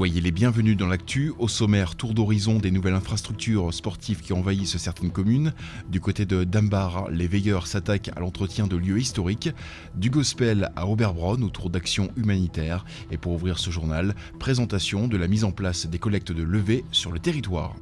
Soyez les bienvenus dans l'actu. Au sommaire, tour d'horizon des nouvelles infrastructures sportives qui envahissent certaines communes. Du côté de Dambar, les veilleurs s'attaquent à l'entretien de lieux historiques. Du gospel à Oberbronn autour d'actions humanitaires. Et pour ouvrir ce journal, présentation de la mise en place des collectes de levée sur le territoire.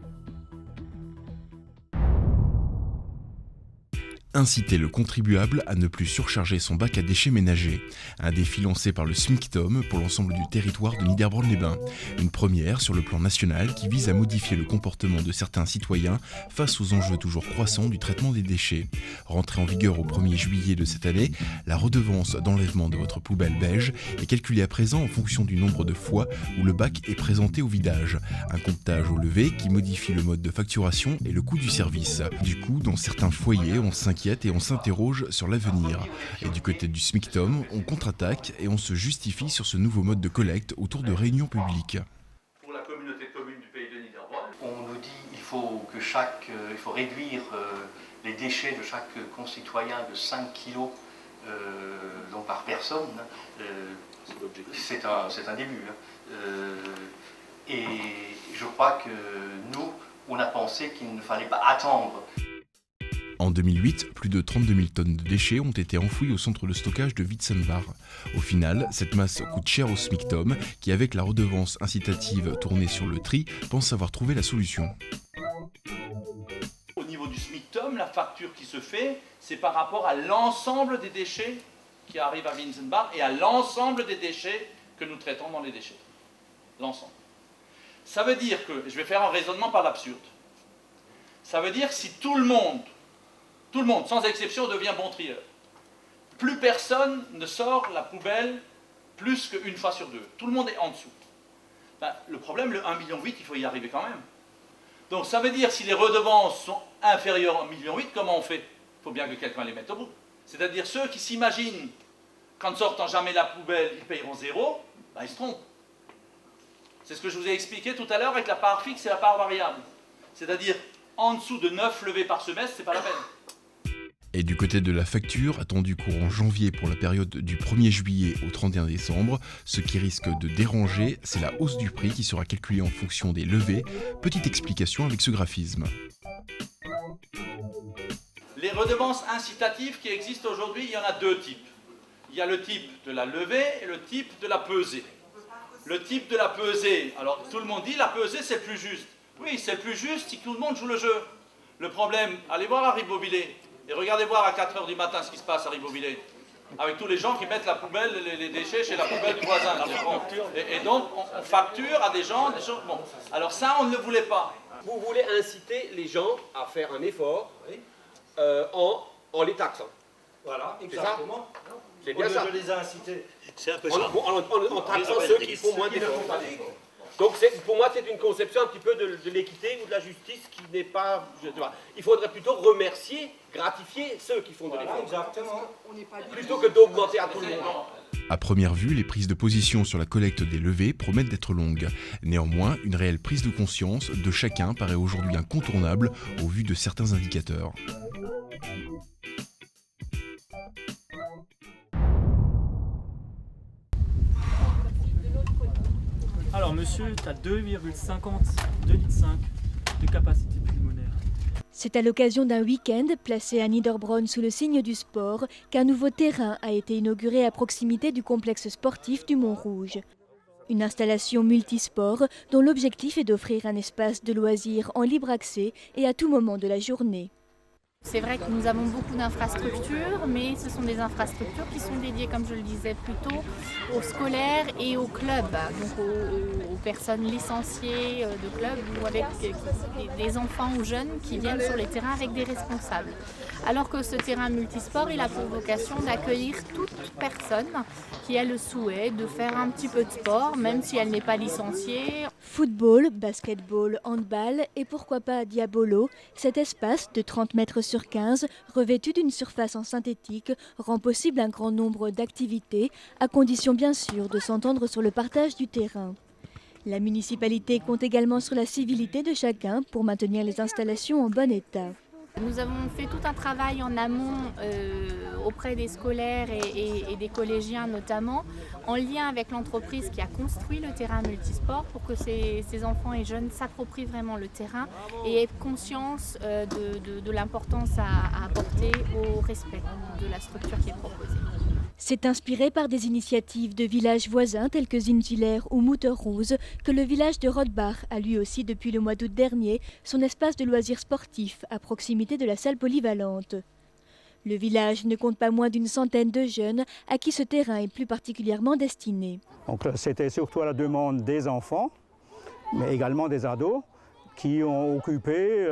Inciter le contribuable à ne plus surcharger son bac à déchets ménagers. Un défi lancé par le SMICTOM pour l'ensemble du territoire de Niederbronn-les-Bains. Une première sur le plan national qui vise à modifier le comportement de certains citoyens face aux enjeux toujours croissants du traitement des déchets. Rentrée en vigueur au 1er juillet de cette année, la redevance d'enlèvement de votre poubelle beige est calculée à présent en fonction du nombre de fois où le bac est présenté au vidage. Un comptage au levé qui modifie le mode de facturation et le coût du service. Du coup, dans certains foyers, on s'inquiète et on s'interroge sur l'avenir. Et du côté du SMICTOM, on contre-attaque et on se justifie sur ce nouveau mode de collecte autour de réunions publiques. Pour la communauté de communes du pays de Niederbronn, on nous dit qu'il faut réduire les déchets de chaque concitoyen de 5 kg donc par personne. C'est un début. Et je crois que nous, on a pensé qu'il ne fallait pas attendre. En 2008, plus de 32 000 tonnes de déchets ont été enfouis au centre de stockage de Witzenbar. Au final, cette masse coûte cher au SMICTOM, qui avec la redevance incitative tournée sur le tri, pense avoir trouvé la solution. Au niveau du SMICTOM, la facture qui se fait, c'est par rapport à l'ensemble des déchets qui arrivent à Witzenbar et à l'ensemble des déchets que nous traitons dans les déchets. L'ensemble. Ça veut dire que, je vais faire un raisonnement par l'absurde, ça veut dire que si tout le monde, sans exception, devient bon trieur. Plus personne ne sort la poubelle plus qu'une fois sur deux. Tout le monde est en dessous. Le problème, le 1,8 million, il faut y arriver quand même. Donc ça veut dire, si les redevances sont inférieures à 1,8 million, comment on fait? Il faut bien que quelqu'un les mette au bout. C'est-à-dire ceux qui s'imaginent qu'en ne sortant jamais la poubelle, ils payeront zéro, ils se trompent. C'est ce que je vous ai expliqué tout à l'heure avec la part fixe et la part variable. C'est-à-dire, en dessous de 9 levées par semestre, c'est pas la peine. Et du côté de la facture, attendue courant janvier pour la période du 1er juillet au 31 décembre, ce qui risque de déranger, c'est la hausse du prix qui sera calculée en fonction des levées. Petite explication avec ce graphisme. Les redevances incitatives qui existent aujourd'hui, il y en a deux types. Il y a le type de la levée et le type de la pesée. Le type de la pesée, alors tout le monde dit la pesée c'est le plus juste. Oui, c'est le plus juste si tout le monde joue le jeu. Le problème, allez voir à Ribeauvillé. Et regardez voir à 4h du matin ce qui se passe à Ribeauvillé. Avec tous les gens qui mettent la poubelle, les déchets chez la poubelle du voisin. Et donc, on facture à des gens. Bon. Alors ça, on ne le voulait pas. Vous voulez inciter les gens à faire un effort en les taxant. Voilà, exactement. C'est bien ça. Je les ai incités. C'est un peu ça. En taxant ceux qui font moins d'efforts. Donc pour moi c'est une conception un petit peu de l'équité ou de la justice qui n'est pas... Il faudrait plutôt remercier, gratifier ceux qui font de l'effort. Exactement. Plutôt que d'augmenter à tout le monde. À première vue, les prises de position sur la collecte des levées promettent d'être longues. Néanmoins, une réelle prise de conscience de chacun paraît aujourd'hui incontournable au vu de certains indicateurs. Alors monsieur, tu as 2,5 litres de capacité pulmonaire. C'est à l'occasion d'un week-end placé à Niederbronn sous le signe du sport qu'un nouveau terrain a été inauguré à proximité du complexe sportif du Mont-Rouge. Une installation multisport dont l'objectif est d'offrir un espace de loisirs en libre accès et à tout moment de la journée. C'est vrai que nous avons beaucoup d'infrastructures, mais ce sont des infrastructures qui sont dédiées, comme je le disais plus tôt, aux scolaires et aux clubs, donc aux personnes licenciées de clubs ou avec des enfants ou jeunes qui viennent sur les terrains avec des responsables. Alors que ce terrain multisport, il a pour vocation d'accueillir toute personne qui a le souhait de faire un petit peu de sport, même si elle n'est pas licenciée. Football, basketball, handball et pourquoi pas diabolo, cet espace de 30 mètres sur 15, revêtu d'une surface en synthétique, rend possible un grand nombre d'activités, à condition bien sûr de s'entendre sur le partage du terrain. La municipalité compte également sur la civilité de chacun pour maintenir les installations en bon état. Nous avons fait tout un travail en amont auprès des scolaires et des collégiens notamment, en lien avec l'entreprise qui a construit le terrain multisport pour que ces enfants et jeunes s'approprient vraiment le terrain et aient conscience de l'importance à apporter au respect de la structure qui est proposée. C'est inspiré par des initiatives de villages voisins tels que Zinziller ou Mutterrose que le village de Rothbach a lui aussi depuis le mois d'août dernier son espace de loisirs sportifs à proximité de la salle polyvalente. Le village ne compte pas moins d'une centaine de jeunes à qui ce terrain est plus particulièrement destiné. Donc, c'était surtout à la demande des enfants, mais également des ados, qui ont occupé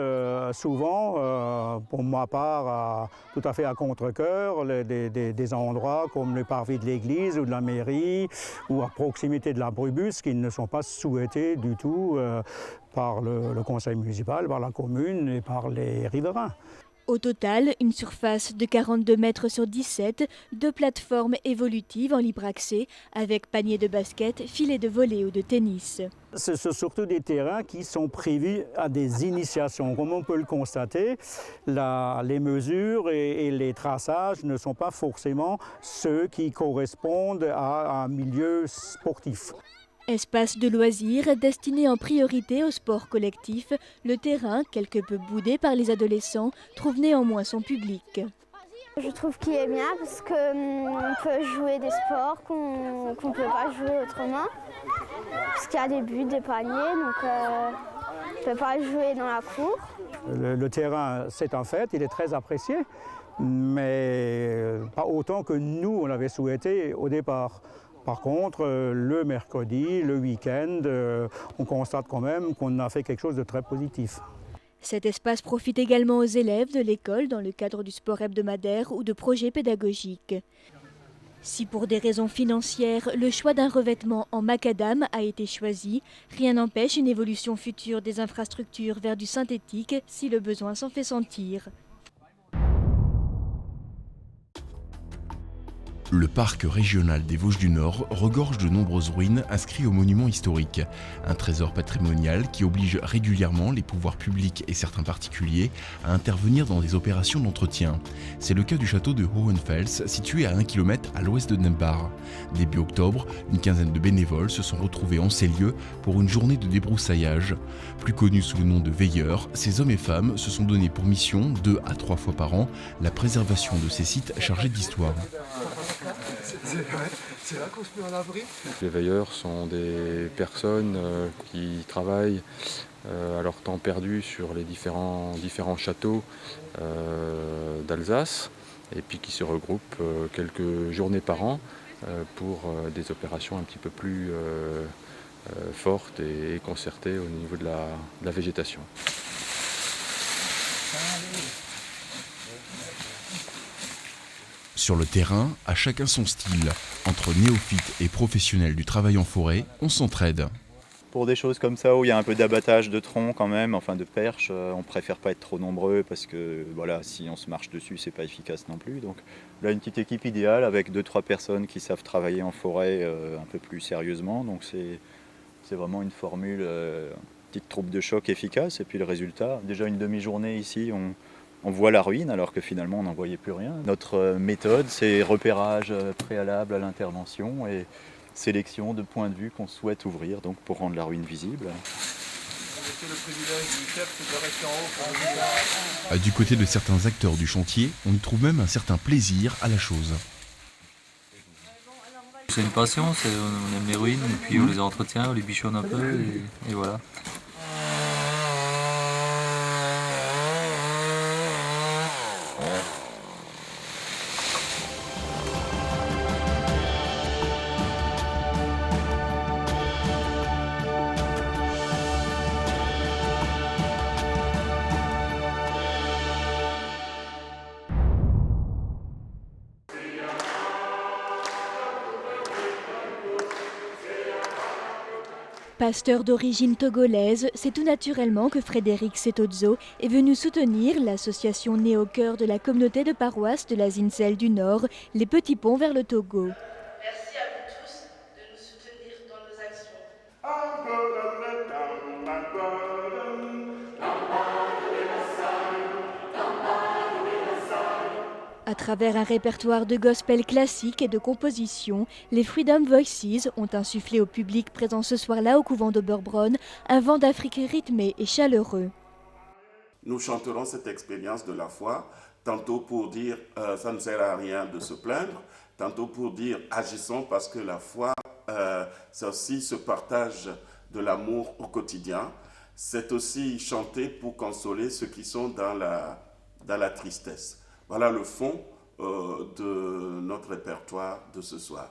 souvent, pour ma part, tout à fait à contre-cœur, des endroits comme le parvis de l'église ou de la mairie ou à proximité de la Brubus qui ne sont pas souhaités du tout par le conseil municipal, par la commune et par les riverains. Au total, une surface de 42 mètres sur 17, 2 plateformes évolutives en libre accès avec panier de basket, filet de volley ou de tennis. Ce sont surtout des terrains qui sont prévus à des initiations. Comme on peut le constater, les mesures et les traçages ne sont pas forcément ceux qui correspondent à un milieu sportif. Espace de loisirs destiné en priorité au sport collectif, le terrain, quelque peu boudé par les adolescents, trouve néanmoins son public. Je trouve qu'il est bien parce qu'on peut jouer des sports qu'on ne peut pas jouer autrement. Parce qu'il y a des buts, des paniers, donc on ne peut pas jouer dans la cour. Le terrain, c'est un fait, il est très apprécié, mais pas autant que nous, on avait souhaité au départ. Par contre, le mercredi, le week-end, on constate quand même qu'on a fait quelque chose de très positif. Cet espace profite également aux élèves de l'école dans le cadre du sport hebdomadaire ou de projets pédagogiques. Si pour des raisons financières, le choix d'un revêtement en macadam a été choisi, rien n'empêche une évolution future des infrastructures vers du synthétique si le besoin s'en fait sentir. Le parc régional des Vosges du Nord regorge de nombreuses ruines inscrites aux monuments historiques. Un trésor patrimonial qui oblige régulièrement les pouvoirs publics et certains particuliers à intervenir dans des opérations d'entretien. C'est le cas du château de Hohenfels, situé à 1 km à l'ouest de Nembach. Début octobre, une quinzaine de bénévoles se sont retrouvés en ces lieux pour une journée de débroussaillage. Plus connus sous le nom de veilleurs, ces hommes et femmes se sont donnés pour mission, 2 à 3 fois par an, la préservation de ces sites chargés d'histoire. C'est là qu'on se met en abri. Les veilleurs sont des personnes qui travaillent à leur temps perdu sur les différents châteaux d'Alsace et puis qui se regroupent quelques journées par an pour des opérations un petit peu plus fortes et concertées au niveau de la végétation. Sur le terrain, à chacun son style. Entre néophytes et professionnels du travail en forêt, on s'entraide. Pour des choses comme ça où il y a un peu d'abattage de troncs quand même, enfin de perches, on préfère pas être trop nombreux parce que voilà, si on se marche dessus, c'est pas efficace non plus. Donc là, une petite équipe idéale avec 2-3 personnes qui savent travailler en forêt un peu plus sérieusement. Donc c'est vraiment une formule, petite troupe de choc efficace. Et puis le résultat, déjà une demi-journée ici, on voit la ruine alors que finalement on n'en voyait plus rien. Notre méthode, c'est repérage préalable à l'intervention et sélection de points de vue qu'on souhaite ouvrir donc pour rendre la ruine visible. Du côté de certains acteurs du chantier, on y trouve même un certain plaisir à la chose. C'est une passion, on aime les ruines et puis on les entretient, on les bichonne un peu et voilà. Pasteur d'origine togolaise, c'est tout naturellement que Frédéric Setozzo est venu soutenir l'association née au cœur de la communauté de paroisse de la Zinzelle du Nord, les Petits Ponts vers le Togo. Merci à vous tous de nous soutenir dans nos actions. À travers un répertoire de gospel classique et de composition, les Freedom Voices ont insufflé au public présent ce soir-là au couvent d'Oberbronn un vent d'Afrique rythmé et chaleureux. Nous chanterons cette expérience de la foi, tantôt pour dire ça ne sert à rien de se plaindre, tantôt pour dire agissons parce que la foi, c'est aussi ce partage de l'amour au quotidien. C'est aussi chanter pour consoler ceux qui sont dans la tristesse. Voilà le fond de notre répertoire de ce soir.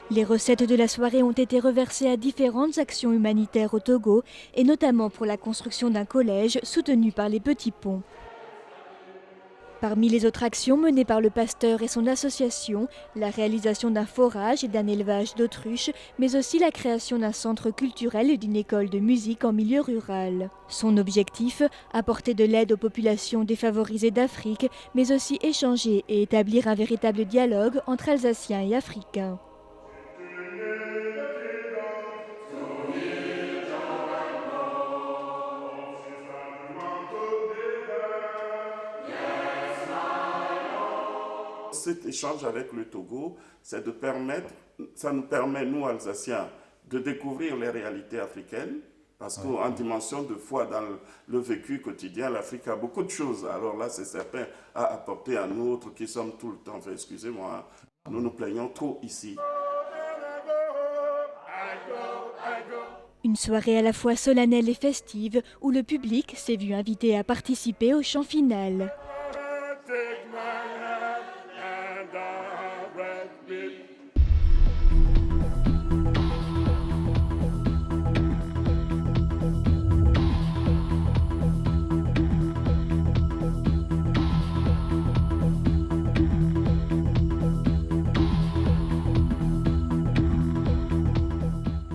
Les recettes de la soirée ont été reversées à différentes actions humanitaires au Togo, et notamment pour la construction d'un collège soutenu par les Petits Ponts. Parmi les autres actions menées par le pasteur et son association, la réalisation d'un forage et d'un élevage d'autruches, mais aussi la création d'un centre culturel et d'une école de musique en milieu rural. Son objectif, apporter de l'aide aux populations défavorisées d'Afrique, mais aussi échanger et établir un véritable dialogue entre Alsaciens et Africains. Cet échange avec le Togo, ça nous permet, nous Alsaciens, de découvrir les réalités africaines, parce qu'en dimension de foi dans le vécu quotidien, l'Afrique a beaucoup de choses. Alors là, c'est certain à apporter à nous autres qui sommes tout le temps, excusez-moi, nous nous plaignons trop ici. Une soirée à la fois solennelle et festive, où le public s'est vu invité à participer au chant final.